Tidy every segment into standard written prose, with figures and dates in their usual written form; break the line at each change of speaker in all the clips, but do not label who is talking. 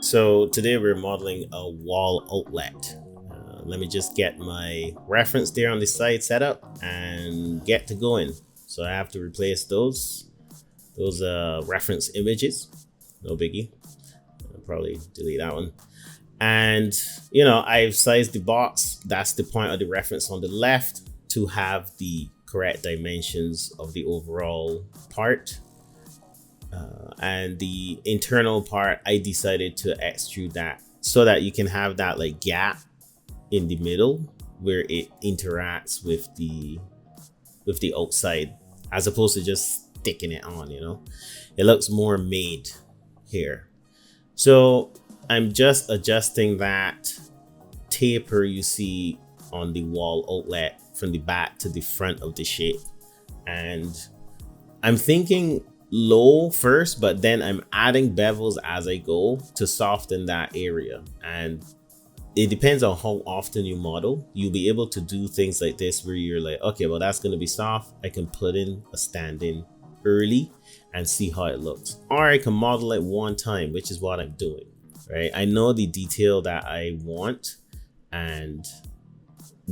So today we're modeling a wall outlet. Let me just get my reference there on the side set up and get to going. So I have to replace those reference images. No biggie. I'll probably delete that one. And I've sized the box. That's the point of the reference on the left to have the correct dimensions of the overall part. And the internal part, I decided to extrude that so that you can have that like gap in the middle where it interacts with the outside, as opposed to just sticking it on. It looks more made here. So I'm just adjusting that taper you see on the wall outlet from the back to the front of the shape, and I'm thinking low first, but then I'm adding bevels as I go to soften that area. And it depends on how often you model. You'll be able to do things like this where you're like, okay, well, that's going to be soft. I can put in a stand-in early and see how it looks. Or I can model it one time, which is what I'm doing, right? I know the detail that I want, and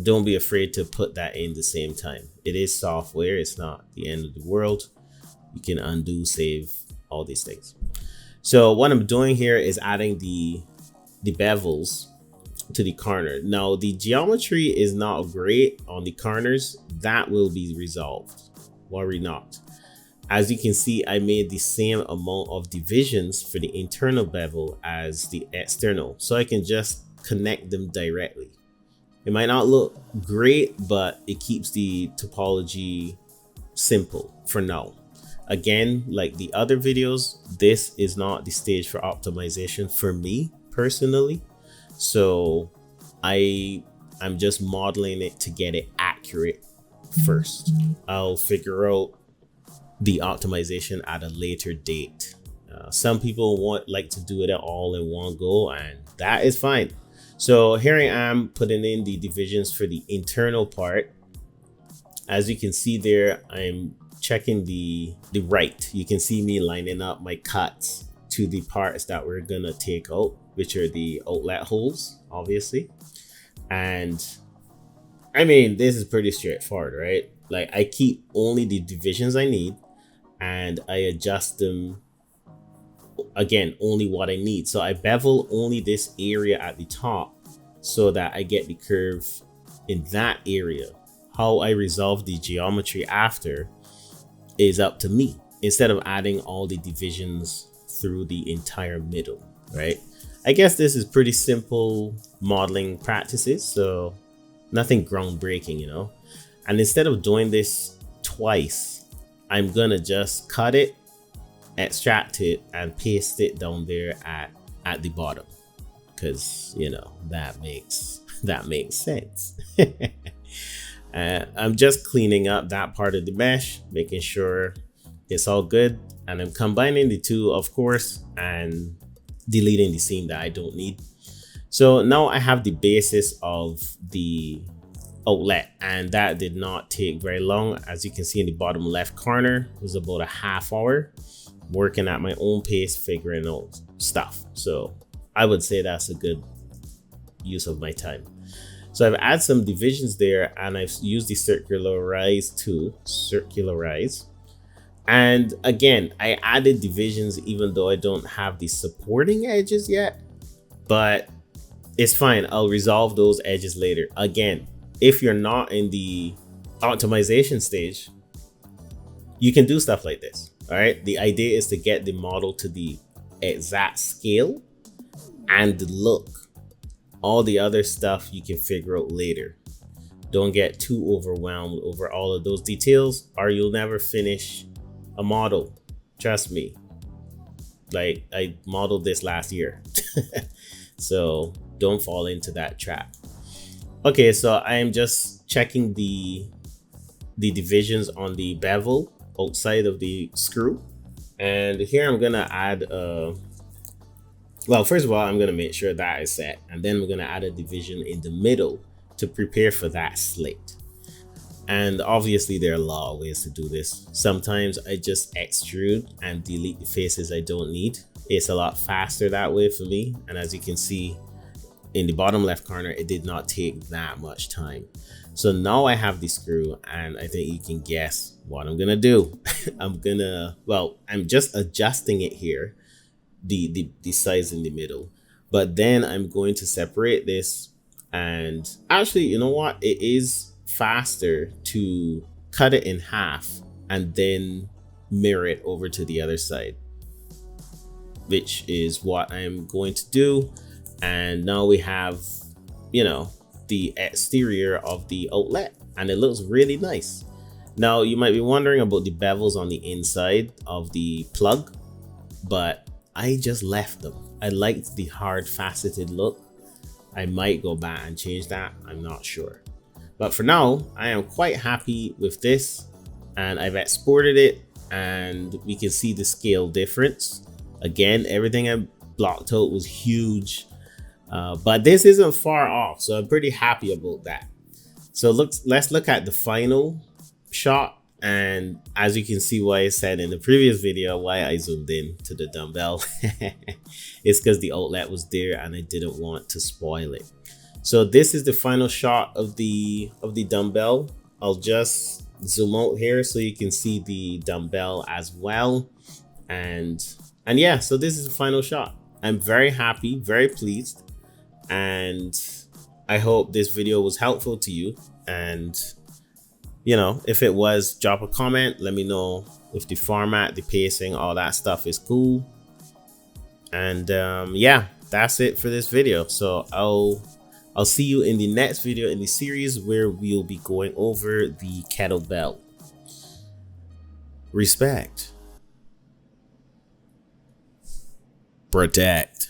don't be afraid to put that in the same time. It is software. It's not the end of the world. You can undo, save, all these things. So what I'm doing here is adding the bevels to the corner. Now the geometry is not great on the corners. That will be resolved. Worry not. As you can see, I made the same amount of divisions for the internal bevel as the external, so I can just connect them directly. It might not look great, but it keeps the topology simple for now. Again, like the other videos, this is not the stage for optimization for me personally. So I'm just modeling it to get it accurate first. I'll figure out the optimization at a later date. Some people like to do it all in one go, and that is fine. So here I am putting in the divisions for the internal part. As you can see there, I'm checking the right. You can see me lining up my cuts to the parts that we're gonna take out, which are the outlet holes, obviously. And I mean, this is pretty straightforward, right? Like, I keep only the divisions I need, and I adjust them, again, only what I need. So I bevel only this area at the top so that I get the curve in that area. How I resolve the geometry after is up to me, instead of adding all the divisions through the entire middle, right? I guess this is pretty simple modeling practices, so nothing groundbreaking, And instead of doing this twice, I'm gonna just cut it, extract it, and paste it down there at the bottom, because that makes sense. I'm just cleaning up that part of the mesh, making sure it's all good, and I'm combining the two, of course, and deleting the seam that I don't need. So now I have the basis of the outlet, and that did not take very long. As you can see in the bottom left corner, it was about a half hour working at my own pace, figuring out stuff. So I would say that's a good use of my time. So I've added some divisions there, and I've used the circularize tool, circularize. And again, I added divisions even though I don't have the supporting edges yet, but it's fine. I'll resolve those edges later. Again, if you're not in the optimization stage, you can do stuff like this. All right. The idea is to get the model to the exact scale and the look. All the other stuff you can figure out later. Don't get too overwhelmed over all of those details, or you'll never finish a model. Trust me. Like, I modeled this last year. So don't fall into that trap. Okay, so I am just checking the divisions on the bevel outside of the screw. And here I'm gonna add well, first of all, I'm gonna make sure that is set, and then we're gonna add a division in the middle to prepare for that slit. And obviously there are a lot of ways to do this. Sometimes I just extrude and delete the faces I don't need. It's a lot faster that way for me. And as you can see in the bottom left corner, it did not take that much time. So now I have the screw, and I think you can guess what I'm gonna do. I'm just adjusting it here, the size in the middle, but then I'm going to separate this. And actually, you know what, it is faster to cut it in half and then mirror it over to the other side, which is what I'm going to do. And now we have, you know, the exterior of the outlet, and it looks really nice. Now you might be wondering about the bevels on the inside of the plug, but I just left them. I liked the hard faceted look. I might go back and change that, I'm not sure. But for now, I am quite happy with this, and I've exported it, and we can see the scale difference. Again, everything I blocked out was huge, but this isn't far off, so I'm pretty happy about that. So let's look at the final shot. And as you can see, why I said in the previous video why I zoomed in to the dumbbell, it's because the outlet was there and I didn't want to spoil it. So this is the final shot of the dumbbell. I'll just zoom out here so you can see the dumbbell as well. And yeah, so this is the final shot. I'm very happy, very pleased, and I hope this video was helpful to you. And you know, if it was, drop a comment, let me know if the format, the pacing, all that stuff is cool. And yeah, that's it for this video. So I'll see you in the next video in the series, where we'll be going over the kettlebell. Respect. Protect.